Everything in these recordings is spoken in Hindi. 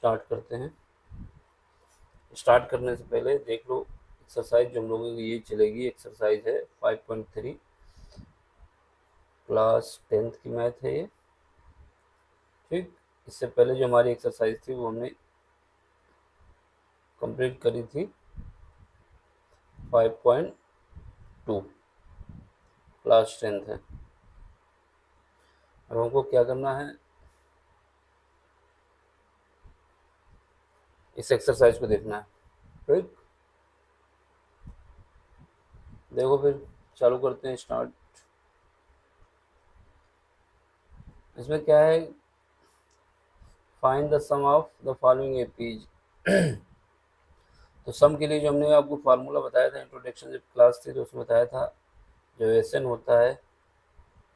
स्टार्ट करते हैं। स्टार्ट करने से पहले देख लो एक्सरसाइज जो हम लोगों की ये चलेगी, एक्सरसाइज है 5.3 क्लास 10th की मैथ है ये। ठीक, इससे पहले जो हमारी एक्सरसाइज थी वो हमने कंप्लीट करी थी 5.2 क्लास 10th है। अब हमको क्या करना है, इस एक्सरसाइज को देखना है। ठीक, देखो फिर चालू करते हैं, स्टार्ट। इसमें क्या है, find the sum of the following APs. तो सम के लिए जो हमने आपको फार्मूला बताया था, इंट्रोडक्शन जब क्लास थी तो उसमें बताया था, जो एस एन होता है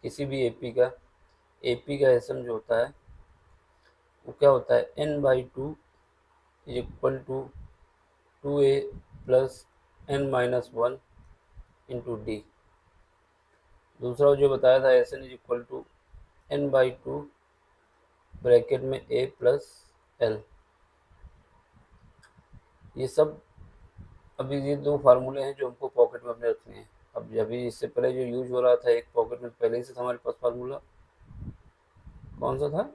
किसी भी एपी का एस एन जो होता है वो क्या होता है, n by two is equal to 2a plus n minus one into D. दूसरा जो बताया था, S N is equal to n by two bracket में a प्लस एल। ये सब अभी ये दो फार्मूले हैं जो हमको पॉकेट में अपने रखने हैं। अब अभी इससे पहले जो यूज हो रहा था एक पॉकेट में पहले ही से था हमारे पास फार्मूला, कौन सा था,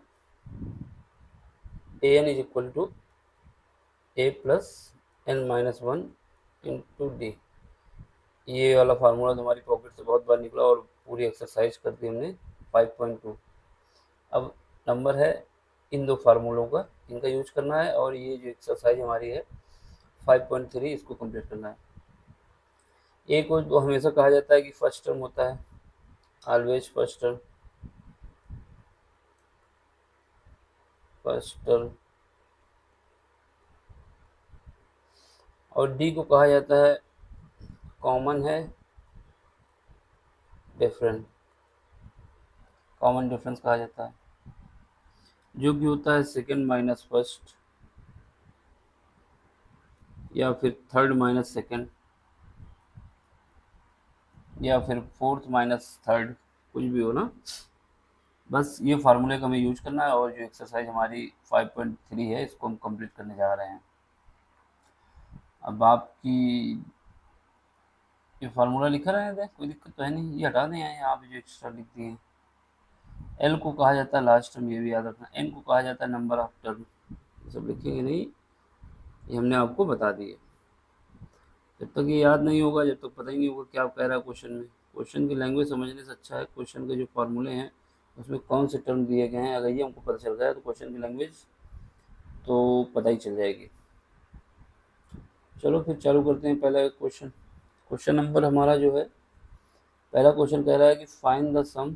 a n is equal to a plus N minus one into d. ये वाला फार्मूला तुम्हारी पॉकेट से बहुत बार निकला और पूरी एक्सरसाइज कर दी हमने 5.2। अब नंबर है इन दो फार्मूलों का, इनका यूज करना है और ये जो एक्सरसाइज हमारी है 5.3 इसको कंप्लीट करना है। ए को तो हमेशा कहा जाता है कि फर्स्ट टर्म होता है, ऑलवेज फर्स्ट टर्म। और डी को कहा जाता है कॉमन है डिफरेंट, कॉमन डिफरेंस कहा जाता है, जो कि होता है सेकंड माइनस फर्स्ट या फिर थर्ड माइनस सेकंड या फिर फोर्थ माइनस थर्ड, कुछ भी हो ना। बस ये फार्मूले का हमें यूज करना है और जो एक्सरसाइज हमारी 5.3 है इसको हम कंप्लीट करने जा रहे हैं। अब आपकी ये फार्मूला लिखा रहे हैं, कोई दिक्कत तो है नहीं, ये हटा दें यहाँ पे जो एक्स्ट्रा लिख दिए हैं। एल को कहा जाता है लास्ट टर्म, ये भी याद रखना। एन को कहा जाता है नंबर ऑफ टर्म, ये सब लिखेंगे नहीं, ये हमने आपको बता दिए। जब तक ये याद नहीं होगा, जब तक पता ही नहीं होगा क्या कह रहा है क्वेश्चन में, क्वेश्चन की लैंग्वेज समझने से अच्छा है क्वेश्चन के जो फार्मूले हैं उसमें कौन से टर्म दिए गए हैं, अगर ये हमको पता चल गया तो क्वेश्चन की लैंग्वेज तो पता ही चल जाएगी। चलो फिर चालू करते हैं पहला क्वेश्चन। क्वेश्चन नंबर हमारा जो है, पहला क्वेश्चन कह रहा है कि find the sum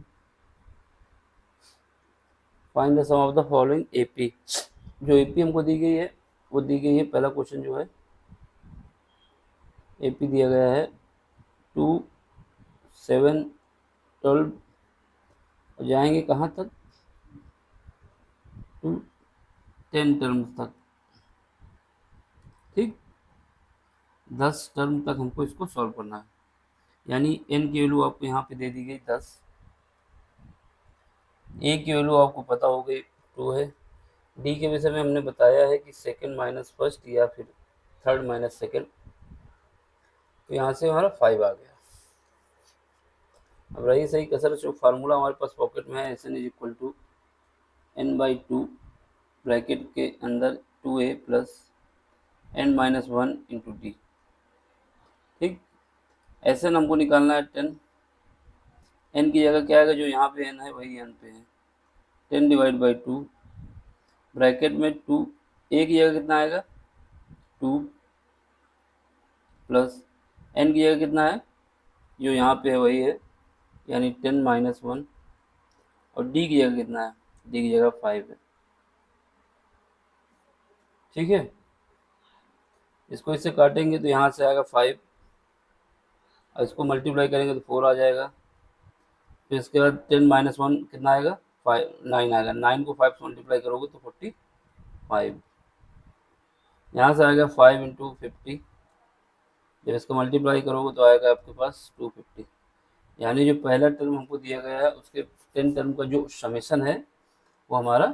of the following AP. जो एपी हमको दी गई है वो दी गई है, पहला क्वेश्चन जो है एपी दिया गया है 2, 7, 12, जाएंगे कहाँ तक, 2, 10 टर्म्स तक। ठीक, 10 टर्म तक हमको इसको सॉल्व करना है, यानी एन की वैल्यू आपको यहाँ पे दे दी गई 10, ए की वैल्यू आपको पता हो गई 2 है, डी के विषय में हमने बताया है कि सेकंड माइनस फर्स्ट या फिर थर्ड माइनस सेकंड, तो यहाँ से हमारा 5 आ गया। अब रही सही कसर, जो फार्मूला हमारे पास पॉकेट में है, S N is equal to N by two bracket के अंदर 2a plus N minus one into D. ठीक, एस एन हमको निकालना है 10, एन की जगह क्या आएगा, जो यहाँ पे एन है वही एन पे है, 10 डिवाइड बाई टू ब्रैकेट में 2, ए की जगह कितना आएगा 2 प्लस एन की जगह कितना है, जो यहाँ पे है वही है, यानी 10 माइनस वन, और डी की जगह कितना है, डी की जगह 5 है। ठीक है, इसको इससे काटेंगे तो यहाँ से आएगा 5, और इसको मल्टीप्लाई करेंगे तो 4 आ जाएगा। फिर इसके बाद 10 माइनस वन कितना आएगा, 5, 9 आएगा। 9 को 5 से मल्टीप्लाई करोगे तो 45, यहाँ से आएगा 5 इंटू 50, जब इसको मल्टीप्लाई करोगे तो आएगा आपके पास 250। यानी जो पहला टर्म हमको दिया गया है उसके 10 टर्म का जो समेशन है वो हमारा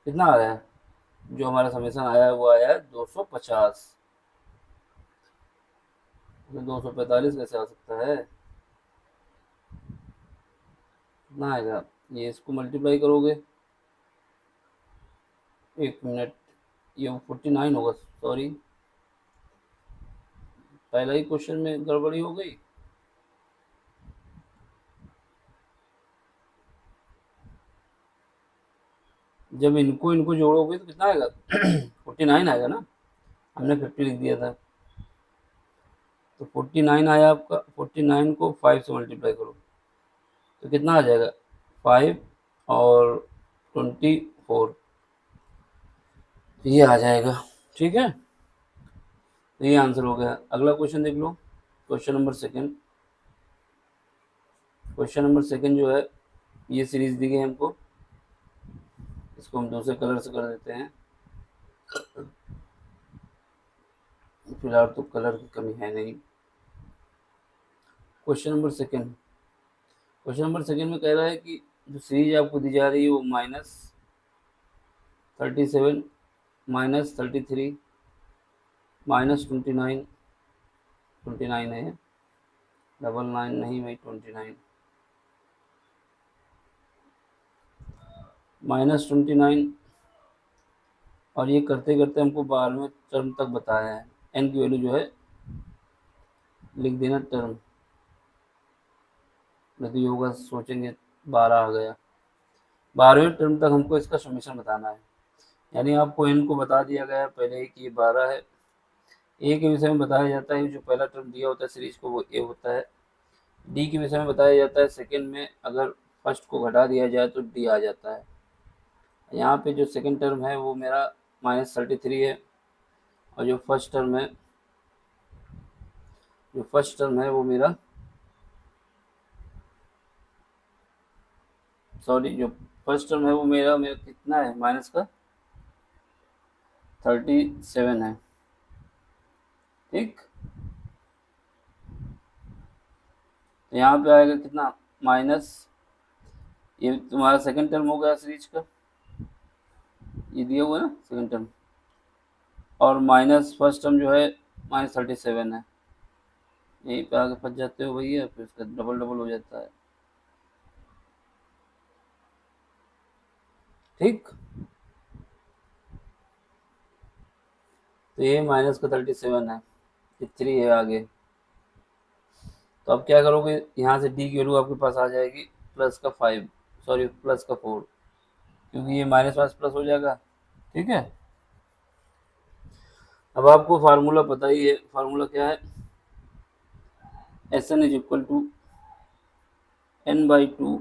कितना आ रहा है, जो हमारा समीशन आया है वो आया है 250। 245 कैसे आ सकता है, कितना आएगा, ये इसको मल्टीप्लाई करोगे, एक मिनट, ये 49 होगा, सॉरी पहला ही क्वेश्चन में गड़बड़ी हो गई। जब इनको इनको जोड़ोगे तो कितना आएगा 49 आएगा ना, हमने 50 लिख दिया था, तो 49 आया आपका। 49 को 5 से मल्टीप्लाई करो तो कितना आ जाएगा, 5 और 24, ये आ जाएगा। ठीक है, तो ये आंसर हो गया। अगला क्वेश्चन देख लो, question number second. Question number second जो है, ये सीरीज दी गई हमको, इसको हम दूसरे कलर से कर देते हैं, फिलहाल तो कलर की कमी है नहीं। Question number second, question number second में कह रहा है कि जो सीरीज आपको दी जा रही है वो -37, -33, -29, 29 है, 99 नहीं भाई, 29, -29, और ये करते करते हमको 12वें टर्म तक बताया है। एन की वैल्यू जो है लिख देना टर्म, नहीं होगा सोचेंगे 12 आ गया। 12वें टर्म तक हमको इसका समीशन बताना है, यानी आपको एन को बता दिया गया है पहले ही कि ये 12 है। ए के विषय में बताया जाता है जो पहला टर्म दिया होता है सीरीज को वो ए होता है। डी के विषय में बताया जाता है सेकंड में अगर फर्स्ट को घटा दिया जाए तो डी आ जाता है। यहाँ पे जो सेकंड टर्म है वो मेरा -33 है, और जो फर्स्ट टर्म है वो मेरा, सॉरी जो फर्स्ट टर्म है वो मेरा मेरा कितना है, माइनस का 37 है। ठीक, तो यहाँ पे आएगा कितना, माइनस, ये तुम्हारा सेकंड टर्म हो गया सीरीज का, ये दिया हुआ है ना सेकंड टर्म, और माइनस फर्स्ट टर्म जो है -37 है। यहीं पे आगे फंस जाते हो भैया, फिर इसका डबल डबल हो जाता है। ठीक, तो ये माइनस का 37 है, ये 3 है आगे। तो अब क्या करोगे, यहाँ से डी की वैल्यू आपके पास आ जाएगी +5, सॉरी +4, क्योंकि ये माइनस माइनस प्लस हो जाएगा। ठीक है, अब आपको फार्मूला पता ही है, फार्मूला क्या है, S N is equal to n/2,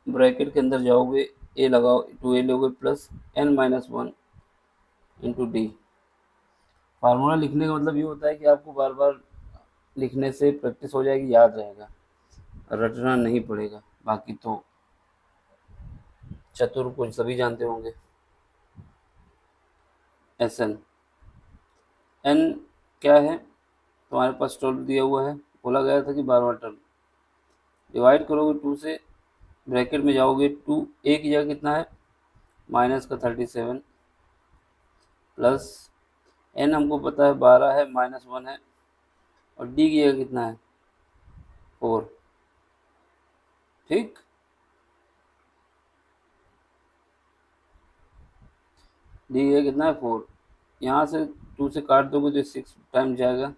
bracket के अंदर जाओगे, ए लगाओ, 2a लोगे plus n-1 into D. Formula लिखने का मतलब ये होता है कि आपको बार बार लिखने से प्रैक्टिस हो जाएगी, याद रहेगा, रटना नहीं पड़ेगा। बाकी तो चतुर को सभी जानते होंगे। एस एन, एन क्या है, तुम्हारे पास टर्म दिया हुआ है, बोला गया था कि 12वां टर्म, डिवाइड करोगे 2 से, ब्रैकेट में जाओगे, 2 ए की जगह कितना है, माइनस का 37, प्लस एन हमको पता है 12 है, -1 है, और डी की जगह कितना है, 4। ठीक, डी की जगह कितना है, 4। यहाँ से 2 से काट दोगे तो 6 टाइम जाएगा,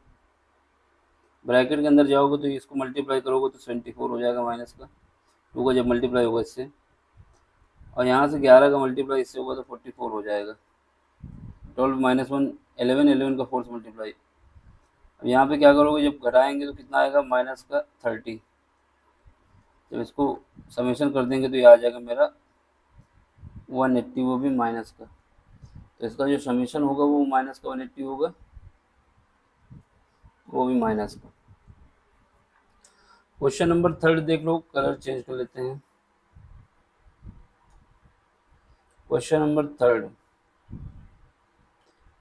ब्रैकेट के अंदर जाओगे तो इसको मल्टीप्लाई करोगे तो 24 हो जाएगा, माइनस का 2 का जब मल्टीप्लाई होगा इससे, और यहाँ से 11 का मल्टीप्लाई इससे होगा तो 44 हो जाएगा। 12 -1 11, 11 का 4 से मल्टीप्लाई। अब यहाँ पे क्या करोगे, जब घटाएंगे तो कितना आएगा, माइनस का 30। जब इसको समेशन कर देंगे तो ये आ जाएगा मेरा 180, वो भी माइनस का। तो इसका जो समेशन होगा वो माइनस का 180 होगा, वो भी माइनस का। क्वेश्चन नंबर थर्ड देख लो, कलर चेंज कर लेते हैं। Question number third,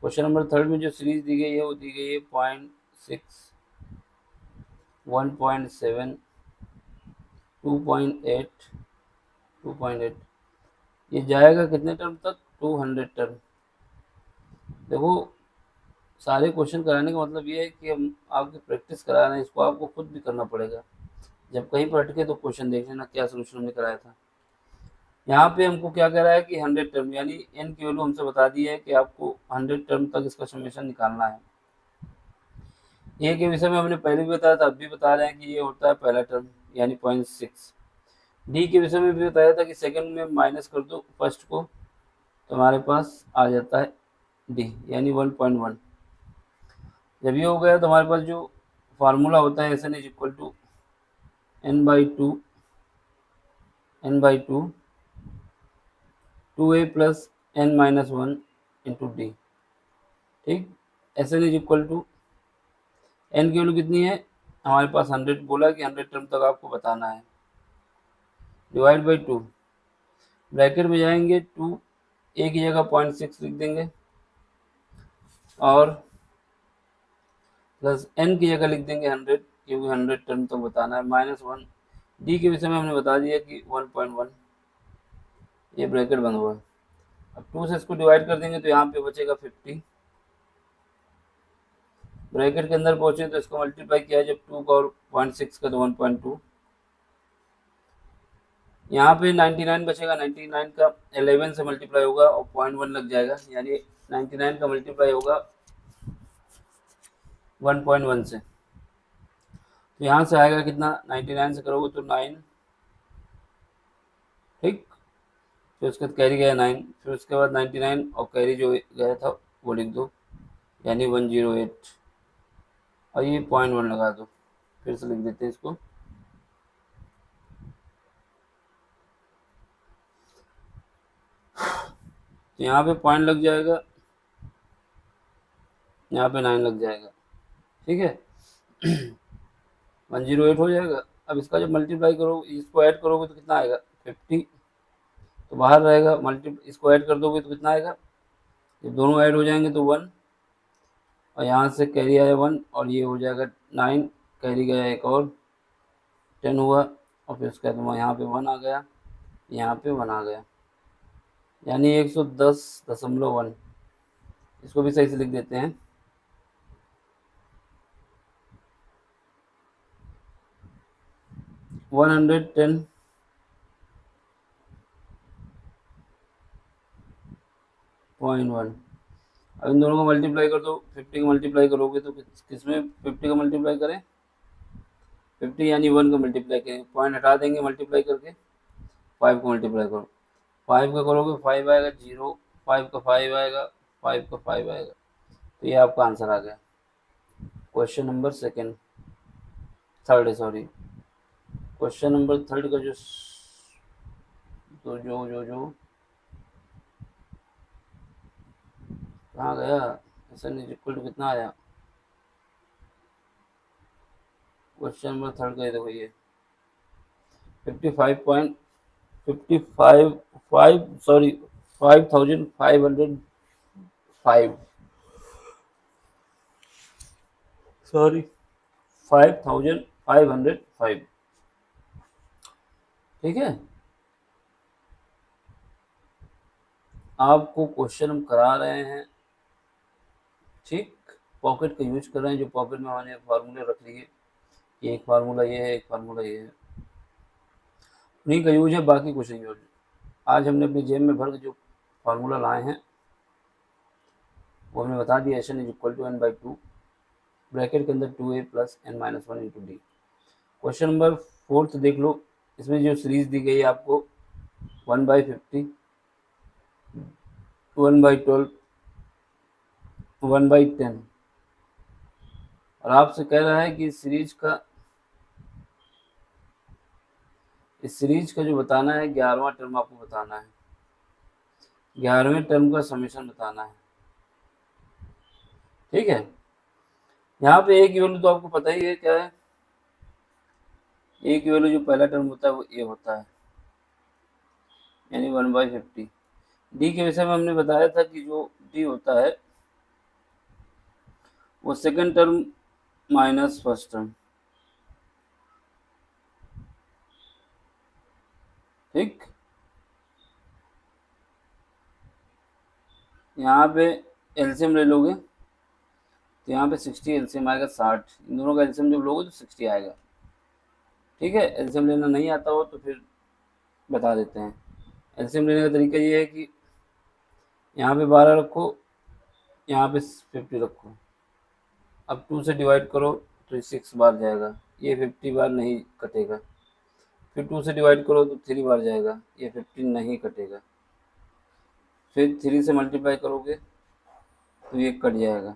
question number third में जो सीरीज दी गई है वो दी गई है 0.6, 1.7, 2.8, 2.8, ये जाएगा कितने टर्म तक, 200 टर्म। देखो, सारे क्वेश्चन कराने का मतलब ये है कि हम आपकी प्रैक्टिस करा रहे हैं, इसको आपको खुद भी करना पड़ेगा। जब कहीं पर अटके तो क्वेश्चन देख लेना क्या सोल्यूशन हमने कराया था। यहाँ पे हमको क्या कह रहा है कि 100 टर्म, यानी एन की वैल्यू हमसे बता दी है कि आपको 100 टर्म तक इसका समेशन निकालना है। ए के विषय में हमने पहले भी बताया था, अब भी बता रहे हैं कि ये होता है पहला टर्म यानी 0.6। डी के विषय में भी बताया था कि सेकंड में माइनस कर दो फर्स्ट को तो हमारे पास आ जाता है डी यानी 1.1। जब ये हो गया तो हमारे पास जो फार्मूला होता है S N is equal to n/2 2a plus n-1 into D. ठीक, S N is equal to n की वैल्यू कितनी है हमारे पास 100, बोला कि 100 टर्म तक आपको बताना है, डिवाइड बाई 2, ब्रैकेट में जाएंगे 2 ए की जगह 0.6 लिख देंगे और प्लस एन की जगह लिख देंगे 100 क्योंकि 100 टर्म तक बताना है, -1 डी के विषय में हमने बता दिया कि 1.1, ये ब्रैकेट बंद हुआ। अब 2 से इसको डिवाइड कर देंगे तो यहाँ पे बचेगा 50, ब्रैकेट के अंदर पहुंचे तो इसको मल्टीप्लाई किया जब 2 का और 0.6 का तो 1.2, यहाँ पे 99 बचेगा, 99 का 11 से मल्टीप्लाई होगा और 0.1 लग जाएगा, यानी 99 का मल्टीप्लाई होगा 1.1 से, तो यहाँ से आएगा कितना, 99 से करोगे तो 9। ठीक, फिर उसके बाद कैरी गया 9, फिर उसके बाद 99 और कैरी जो गया था वो लिख दो यानी 108 और ये 0.1 लगा दो, फिर से लिख देते हैं इसको। तो यहाँ पे पॉइंट लग जाएगा, यहाँ पे 9 लग जाएगा। ठीक है 108 हो जाएगा। अब इसका जब मल्टीप्लाई करोगे, इसको ऐड करोगे तो कितना आएगा 50, तो बाहर रहेगा, इसको ऐड कर दोगे तो कितना आएगा, जब दोनों ऐड हो जाएंगे तो 1 और यहाँ से कैरी आया 1 और ये हो जाएगा 9, कैरी गया एक और 10 हुआ और फिर उसके बाद यहाँ पे 1 आ गया, यहाँ पे 1 आ गया, यानी 110.1। इसको भी सही से लिख देते हैं, 110.1। अब इन दोनों को मल्टीप्लाई कर दो, 50 का मल्टीप्लाई करोगे तो किसमें 50 का मल्टीप्लाई करें, 50 यानी 1 का मल्टीप्लाई करें, पॉइंट हटा देंगे मल्टीप्लाई करके, 5 का मल्टीप्लाई करो, 5 का करोगे 5 आएगा 0, 5 का 5 आएगा, 5 का 5 आएगा, तो ये आपका आंसर आ गया। Question number third sorry, question number third का जो तो जो कहाँ गया, ऐसा नहीं इक्वल टू कितना आया, क्वेश्चन नंबर थर्ड का देखो ये 55.55 सॉरी 5505 सॉरी 5505। ठीक है, आपको क्वेश्चन हम करा रहे हैं, ठीक, पॉकेट का यूज कर रहे हैं, जो पॉकेट में हमने फार्मूले रख लिए, ये एक फार्मूला ये है, एक फार्मूला ये है, उन्हीं का यूज है, बाकी कुछ नहीं यूज। आज हमने अपनी जेब में भर के जो फार्मूला लाए हैं वो हमने बता दिया, S N is equal to n/2, bracket के अंदर 2a plus n-1 into D. Question number fourth देख लो, इसमें जो सीरीज दी गई है आपको 1/50, 1/12, 1/10 और आपसे कह रहा है कि इस सीरीज का जो बताना है 11वां टर्म आपको बताना है, 11वें टर्म का समीशन बताना है। ठीक है, यहाँ पे ए की वैल्यू तो आपको पता ही है क्या है, ए की वैल्यू जो पहला टर्म होता है वो ए होता है यानी 1/50। डी के विषय में हमने बताया था कि जो डी होता है वो second term minus first term. ठीक, यहाँ पे एलसीएम ले लोगे तो यहाँ पे 60 एलसीएम आएगा 60, इन दोनों का एलसीएम जब लोगे तो 60 आएगा। ठीक है, एलसीएम लेना नहीं आता हो तो फिर बता देते हैं। एलसीएम लेने का तरीका ये है कि यहाँ पे 12 रखो, यहाँ पे 50 रखो, अब 2 से डिवाइड करो तो ये 6 बार जाएगा, ये 50 बार नहीं कटेगा। फिर 2 से डिवाइड करो तो 3 बार जाएगा, ये 15 नहीं कटेगा। फिर 3 से मल्टीप्लाई करोगे तो ये कट जाएगा।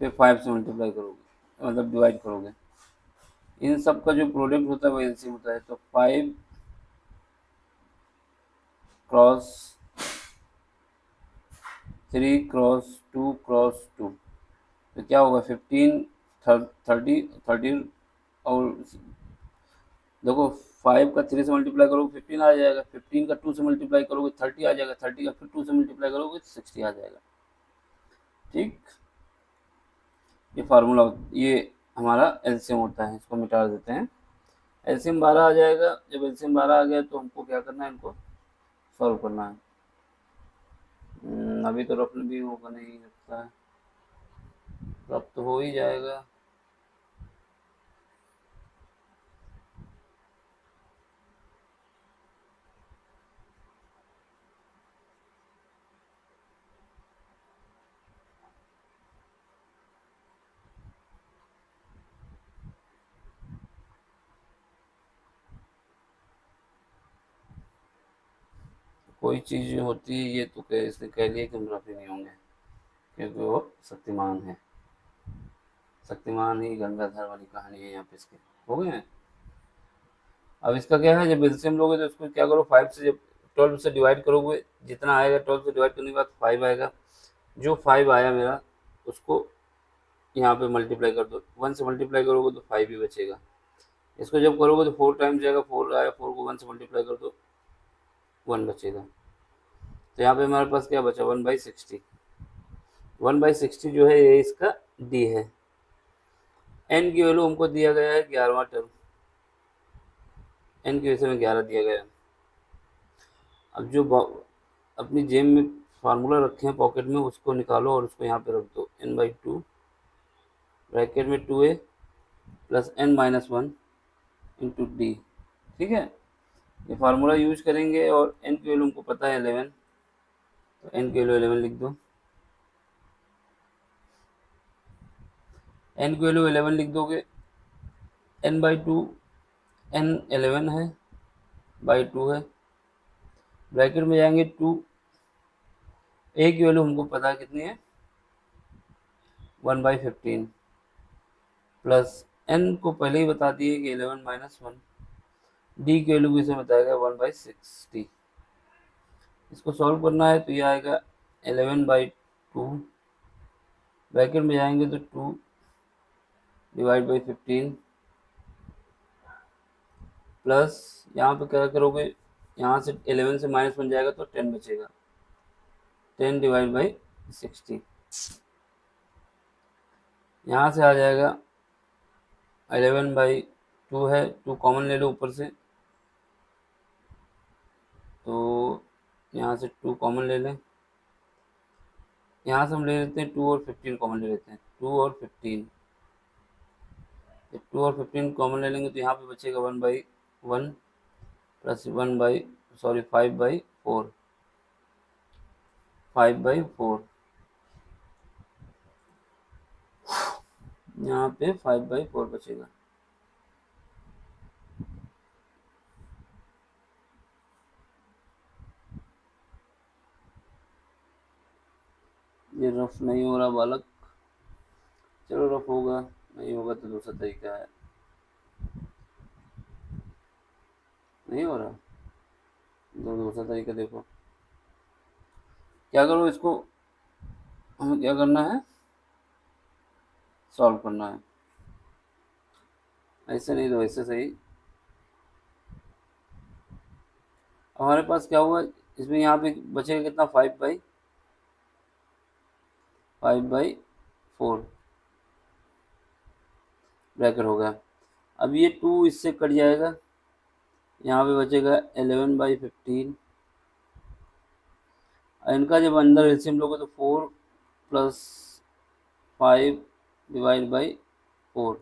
फिर 5 से मल्टीप्लाई करोगे, मतलब डिवाइड करोगे, इन सब का जो प्रोडक्ट होता है वो एलसीएम होता है। तो 5 क्रॉस 3 क्रॉस 2 क्रॉस 2, तो क्या होगा 15 30 और देखो 5 का 3 से मल्टीप्लाई करोगे 15 आ जाएगा, 15 का 2 से मल्टीप्लाई करोगे 30 आ जाएगा, 30 का फिर 2 से मल्टीप्लाई करोगे 60 आ जाएगा। ठीक, ये फार्मूला, ये हमारा एलसीएम होता है, इसको मिटा देते हैं। एलसीएम 12 आ जाएगा, जब एलसीएम 12 आ गया तो हमको क्या करना है, इनको सॉल्व करना है। अभी तो रफ भी होगा नहीं लगता है, रफ तो हो ही जाएगा। कोई चीज़ होती है ये तो इसने कह लिया कि हम रफ ही नहीं होंगे, क्योंकि वो शक्तिमान है। शक्तिमान ही गंगाधर वाली कहानी है यहाँ पे इसके, हो गए हैं। अब इसका क्या है, जब एलसीएम लोगे तो इसको क्या करो, 5 से जब 12 से डिवाइड करोगे, जितना आएगा 12 से डिवाइड करने के बाद 5 आएगा, जो 5 आया मेरा उसको यहाँ पे मल्टीप्लाई कर दो, 1 से मल्टीप्लाई करोगे तो 5 ही बचेगा। इसको जब करोगे तो 4 टाइम्स जाएगा, 4 आया, 4 को 1 से मल्टीप्लाई कर दो, 1 बचेगा। तो यहाँ पे हमारे पास क्या बचा, 1/60। 1/60 जो है ये इसका डी है। एन की वैल्यू हमको दिया गया है 11वां टर्म, एन की वैसे में 11 दिया गया है। अब जो अपनी जेब में फार्मूला रखे हैं पॉकेट में, उसको निकालो और उसको यहाँ पे रख दो, n/2 ब्रैकेट में 2a plus n-1 into D. ठीक है, ये फार्मूला यूज करेंगे और n की वैल्यू हमको पता है 11, तो n की वैल्यू 11 लिख दो। n की वैल्यू 11 लिख दोगे, n/2 n 11 है, बाई 2 है, ब्रैकेट में जाएंगे 2, a की वैल्यू हमको पता है कितनी है 1/15 प्लस n को पहले ही बता दिए कि 11-1, डी की वैल्यू किसे बताएगा 1/60। इसको सॉल्व करना है तो ये आएगा 11/2, ब्रैकेट में जाएंगे तो 2 डिवाइड बाई 15 प्लस यहाँ पे क्या करोगे, यहाँ से 11 से -1 जाएगा तो 10 बचेगा, 10 डिवाइड बाई 60। यहाँ से आ जाएगा 11/2 है, 2 कॉमन ले लो ऊपर से, तो यहाँ से 2 कॉमन ले लें, यहाँ से हम ले लेते हैं 2 और 15 कॉमन ले लेते हैं, 2 और 15, 2 और 15 कॉमन ले लेंगे तो यहाँ पे बचेगा 1/1 प्लस 5/4, 5/4, यहाँ पे 5/4 बचेगा। ये रफ नहीं हो रहा बालक, चलो रफ होगा, नहीं होगा तो दूसरा तरीका है। नहीं हो रहा, दूसरा तरीका देखो, क्या करो, इसको हमें क्या करना है, सॉल्व करना है, ऐसे नहीं तो ऐसे सही। हमारे पास क्या हुआ, इसमें यहाँ पे बचेगा कितना, 5/4 ब्रैकेट हो गया। अब ये 2 इससे कट जाएगा, यहाँ पे बचेगा 11/15। इनका जब अंदर एलसीएम लोगे तो 4 प्लस 5 डिवाइड बाई 4,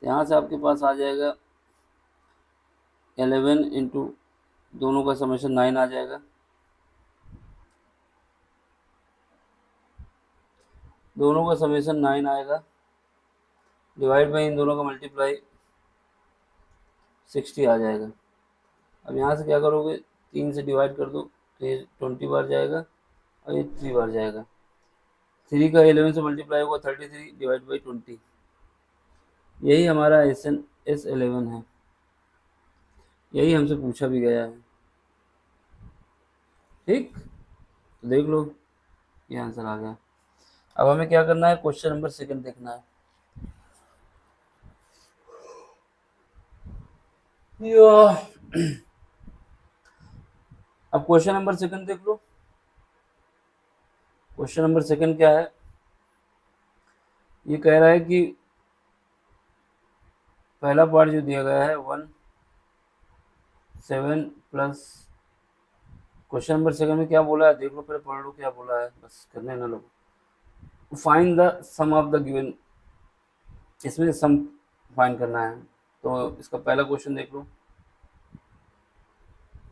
यहाँ से आपके पास आ जाएगा 11 इंटू दोनों का समेशन 9 आ जाएगा, दोनों का समेशन 9 आएगा, डिवाइड बाई इन दोनों का मल्टीप्लाई 60 आ जाएगा। अब यहाँ से क्या करोगे, 3 से डिवाइड कर दो तो ये 20 बार जाएगा और ये 3 बार जाएगा। 3 का 11 से मल्टीप्लाई होगा 33 डिवाइड बाई 20, यही हमारा S11 है, यही हमसे पूछा भी गया है। ठीक, तो देख लो ये आंसर आ गया। अब हमें क्या करना है, क्वेश्चन नंबर सेकंड देखना है। अब क्वेश्चन नंबर सेकंड देख लो। क्वेश्चन नंबर सेकंड क्या है, ये कह रहा है कि पहला पार्ट जो दिया गया है 7 प्लस, क्वेश्चन नंबर सेकंड में क्या बोला है देख लो, पहले पढ़ लो क्या बोला है, बस करने ना लोग। Find the sum of the given, इसमें सम फाइंड करना है। तो इसका पहला क्वेश्चन देख लो,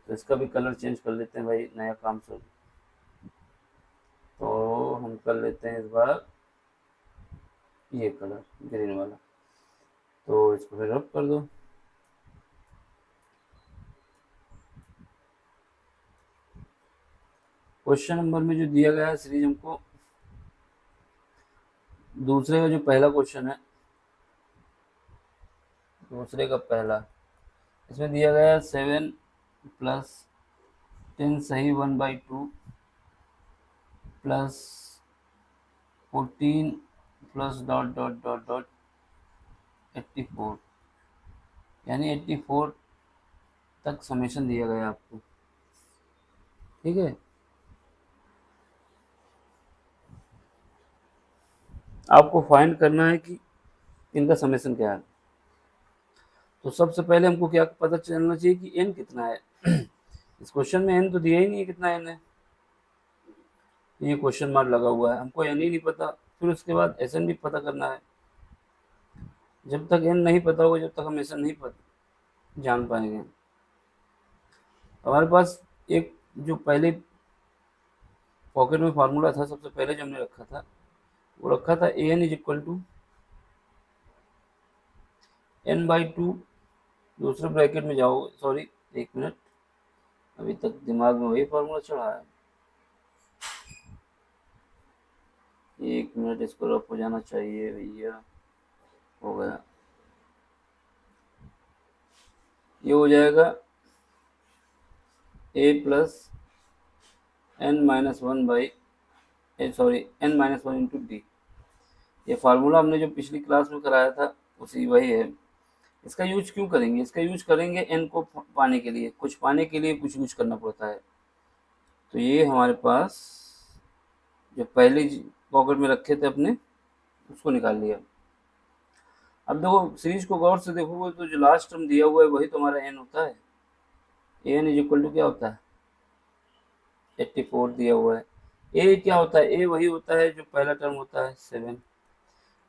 तो इसका भी कलर चेंज कर लेते हैं भाई, नया काम शुरू। तो हम कर लेते हैं इस बार ये कलर ग्रीन वाला, तो इसको फिर रब कर दो। क्वेश्चन नंबर में जो दिया गया है सीरीज हमको, दूसरे का जो पहला क्वेश्चन है, दूसरे का पहला, इसमें दिया गया है 7 प्लस 10 सही 1/2 plus 14 plus dot dot dot dot 84, यानी 84 तक समेशन दिया गया आपको। ठीक है, आपको फाइंड करना है कि इनका समेशन क्या है। तो सबसे पहले हमको क्या पता चलना चाहिए कि n कितना है। इस क्वेश्चन में n तो दिया ही नहीं है, कितना n है, ये क्वेश्चन मार्क लगा हुआ है, हमको n ही नहीं पता। फिर उसके बाद Sn भी पता करना है, जब तक n नहीं पता होगा जब तक हम Sn नहीं पता जान पाएंगे। हमारे पास एक जो पहले पॉकेट में फार्मूला था, सबसे पहले जो हमने रखा था वो रखा था an is equal to n/2, दूसरे ब्रैकेट में जाओ, सॉरी 1 मिनट, अभी तक दिमाग में वही फार्मूला चढ़ा है, 1 मिनट, इसको रफ हो जाना चाहिए भैया, हो गया, ये हो जाएगा a plus n-1 into d. ये फार्मूला हमने जो पिछली क्लास में कराया था उसी वही है। इसका यूज क्यों करेंगे, इसका यूज करेंगे n को पाने के लिए, कुछ पाने के लिए कुछ यूज करना पड़ता है। तो ये हमारे पास जो पहले पॉकेट में रखे थे अपने, उसको निकाल लिया। अब देखो सीरीज को गौर से देखोगे तो जो लास्ट टर्म दिया हुआ है वही तो हमारा n होता है। an इज इक्वल टू क्या होता है, 84 दिया हुआ है। a क्या होता है, a वही होता है जो पहला टर्म होता है 7।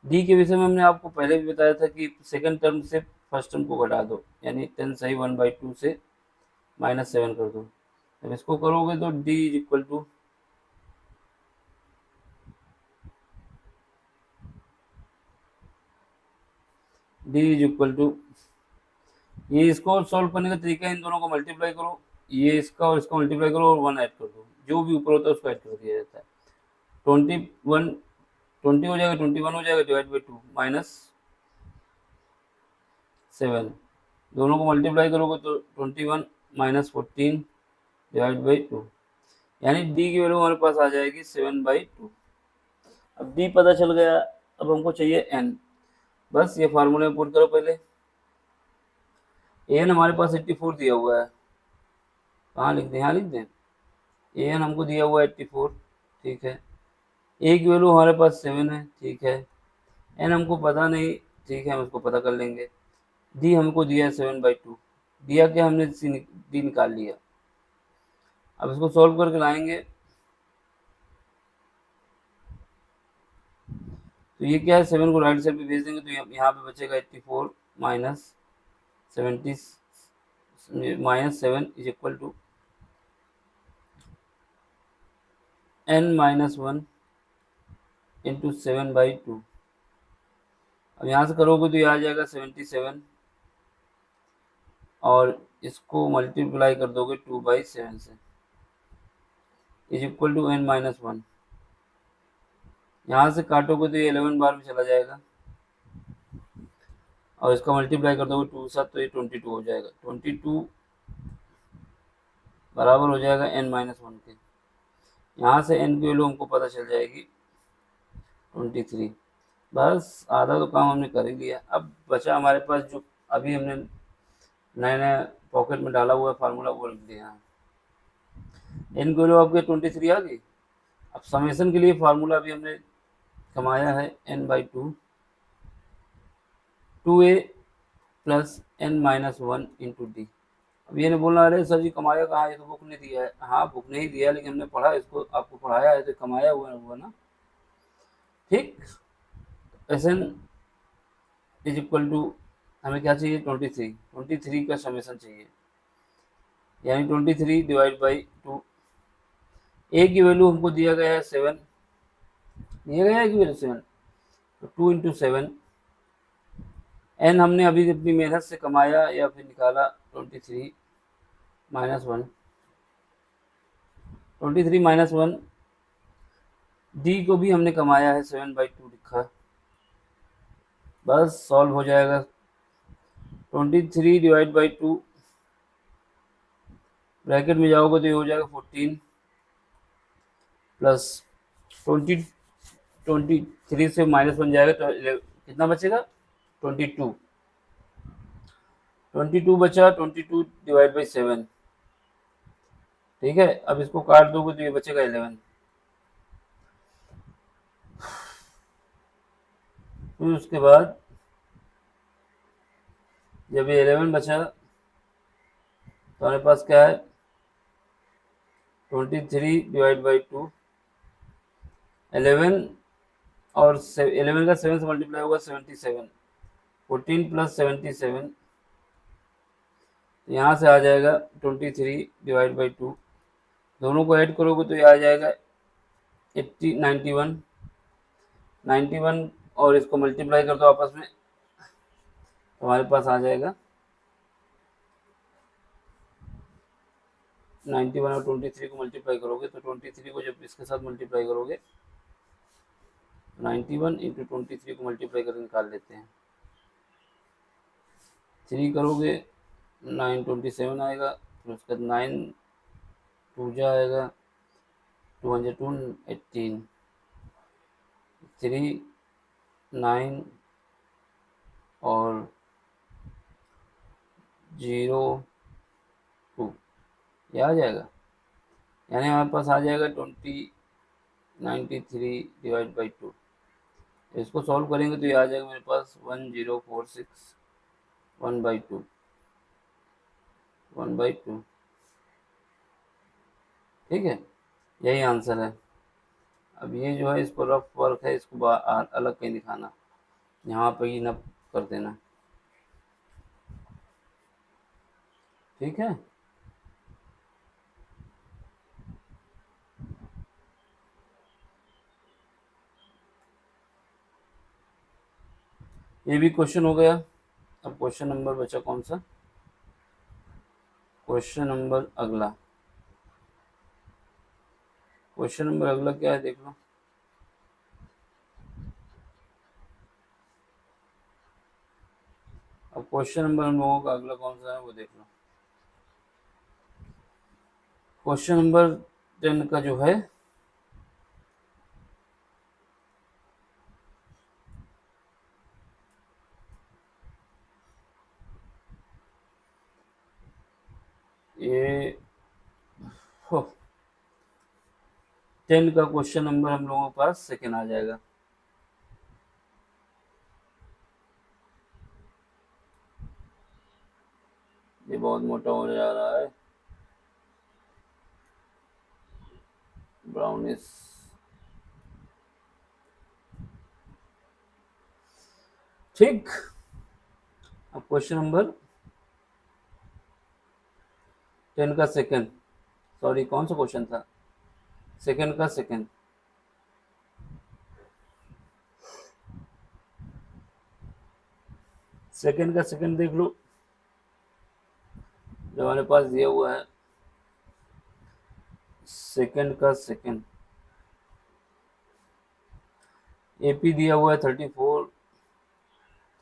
डी के विषय में हमने आपको पहले भी बताया था कि सेकंड टर्म से फर्स्ट टर्म को घटा दो, यानी 10 सही 1/2 से -7 कर दो। जब इसको करोगे तो डी इज इक्वल टू ये इसको सॉल्व करने का तरीका, इन दोनों को मल्टीप्लाई करो, ये इसका और इसका मल्टीप्लाई करो और 1 ऐड कर दो, जो भी ऊपर होता है उसको ऐड कर दिया जाता है। 20 हो जाएगा, 21 हो जाएगा, डिवाइड बाई 2 -7, दोनों को मल्टीप्लाई करोगे तो 21 -14 डिवाइड बाई 2, यानी डी की वैल्यू हमारे पास आ जाएगी 7/2। अब डी पता चल गया, अब हमको चाहिए एन, बस ये फार्मूले में पुट करो पहले। एन हमारे पास 84 दिया हुआ है, कहाँ लिख दें, यहाँ लिख दें, एन हमको दिया हुआ है 84, ठीक है। ए की वैल्यू हमारे पास 7 है, ठीक है। एन हमको पता नहीं, ठीक है, हम उसको पता कर लेंगे। डी हमको दिया है 7/2, दिया क्या हमने डी निकाल लिया। अब इसको सॉल्व करके लाएंगे तो ये क्या है, 7 को राइट साइड पे भेज देंगे तो यहाँ पे बचेगा 84 minus 70 minus 7 is equal to n minus 1 into 7/2। अब यहाँ से करोगे तो ये आ जाएगा 77 और इसको मल्टीप्लाई कर दोगे 2/7 से is equal to n minus 1। यहाँ से काटोगे तो ये 11 बार में चला जाएगा और इसका मल्टीप्लाई कर दोगे 2 साथ तो ये 22 हो जाएगा। 22 बराबर हो जाएगा n माइनस 1 के। यहाँ से n की वैल्यू हमको पता चल जाएगी 23। बस आधा तो काम हमने कर ही लिया। अब बचा हमारे पास जो अभी हमने नया नया पॉकेट में डाला हुआ फार्मूला वो लिख दिया है। n की वैल्यू आपके 23 आ गई। अब समेशन के लिए फार्मूला अभी हमने कमाया है n/2 2a plus n minus 1 into D. अब ये नहीं बोलना अरे सर जी कमाया कहाँ है, ये तो बुक ने दिया है। हाँ बुक ने ही दिया लेकिन हमने पढ़ा इसको, आपको पढ़ाया है तो कमाया हुआ ना। ठीक, S N is equal to हमें क्या चाहिए 23 का समेशन चाहिए, यानी 23 डिवाइड बाई 2। ए की वैल्यू हमको दिया गया है 7, दिया गया है कि वैल्यू 7, तो 2 इंटू 7। एन हमने अभी अपनी मेहनत से कमाया या फिर निकाला 23 माइनस 1, 23 माइनस 1। डी को भी हमने कमाया है 7/2 लिखा। बस सॉल्व हो जाएगा। 23 डिवाइड बाई 2 ब्रैकेट में जाओगे तो ये हो जाएगा 14 प्लस 23 से माइनस 1 जाएगा तो कितना बचेगा 22। 22 बचा, 22 डिवाइड बाई 7। ठीक है, अब इसको काट दोगे तो ये बचेगा 11। फिर उसके बाद जब ये 11 बचा तो हमारे पास क्या है 23 डिवाइड बाई 2, 11 और 11 का 7 से मल्टीप्लाई होगा 77, 14 प्लस 77 यहाँ से आ जाएगा 23 डिवाइड बाई 2। दोनों को ऐड करोगे तो ये आ जाएगा 91 और इसको मल्टीप्लाई कर दो आपस में तो हमारे पास आ जाएगा 91 और 23 को मल्टीप्लाई करोगे तो 23 को जब इसके साथ मल्टीप्लाई करोगे 91 इंटू 23 को मल्टीप्लाई करके निकाल लेते हैं। 3 करोगे 927 आएगा, फिर उसके बाद 9 2 जा आएगा 218, 3 9 और 0 2 ये आ जाएगा, यानी हमारे पास आ जाएगा 93 डिवाइड बाई 2। इसको सॉल्व करेंगे तो ये आ जाएगा मेरे पास 1046 1/2 1/2। ठीक है, यही आंसर है। अब ये जो है इसको रफ वर्क है, इसको अलग कहीं दिखाना, यहाँ पे ही नप कर देना। ठीक है, ये भी क्वेश्चन हो गया। अब क्वेश्चन नंबर बचा कौन सा, क्वेश्चन नंबर अगला, क्वेश्चन नंबर अगला क्या है देख लो। अब क्वेश्चन नंबर हम लोगों का अगला कौन सा है वो देख लो। क्वेश्चन नंबर 10 का जो है ये 10 का क्वेश्चन नंबर हम लोगों के पास सेकेंड आ जाएगा। ये बहुत मोटा हो जा रहा है। ब्राउनिश। ठीक, अब क्वेश्चन नंबर 10 का सेकंड, सॉरी कौन सा क्वेश्चन था, सेकंड का सेकंड। सेकंड का सेकंड देख लो, जो हमारे पास दिया हुआ है सेकंड का सेकंड, एपी दिया हुआ है 34,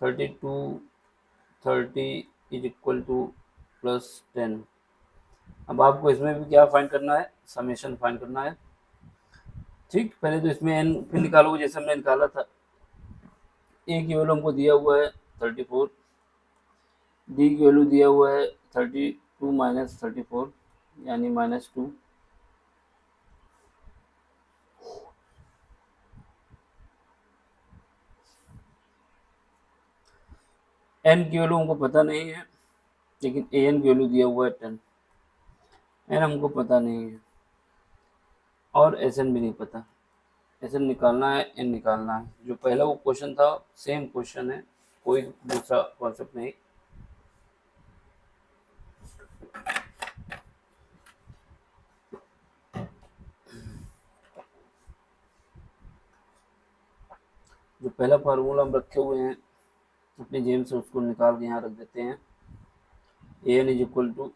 32, 30 इज इक्वल टू +10। अब आपको इसमें भी क्या फाइंड करना है, समेशन फाइंड करना है। ठीक, पहले तो इसमें एन फिर निकालोगे जैसे हमने निकाला था। ए की वैल्यू हमको दिया हुआ है 34, डी की वैल्यू दिया हुआ है 32 माइनस 34 यानी -2, एन की वैल्यू हमको पता नहीं है, लेकिन ए एन की वैल्यू दिया हुआ है 10, एन हमको पता नहीं है और एस एन भी नहीं पता। एस एन निकालना है, एन निकालना है। जो पहला वो क्वेश्चन था सेम क्वेश्चन है, कोई दूसरा कॉन्सेप्ट नहीं। जो पहला फार्मूला हम रखे हुए हैं अपनी जेम से, उसको निकाल के यहाँ रख देते हैं। A n is equal to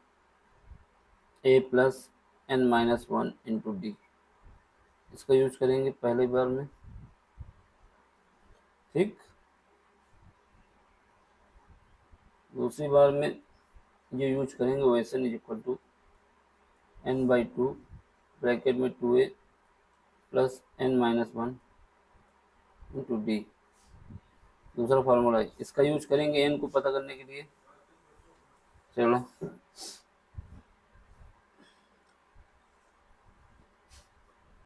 a plus N minus 1 into d, इसका यूज करेंगे पहले बार में। ठीक, दूसरी बार में ये यूज करेंगे ओ S N is equal to n/2 bracket में 2a plus n minus 1 into D, दूसरा फार्मूला है, इसका यूज करेंगे n को पता करने के लिए। चलो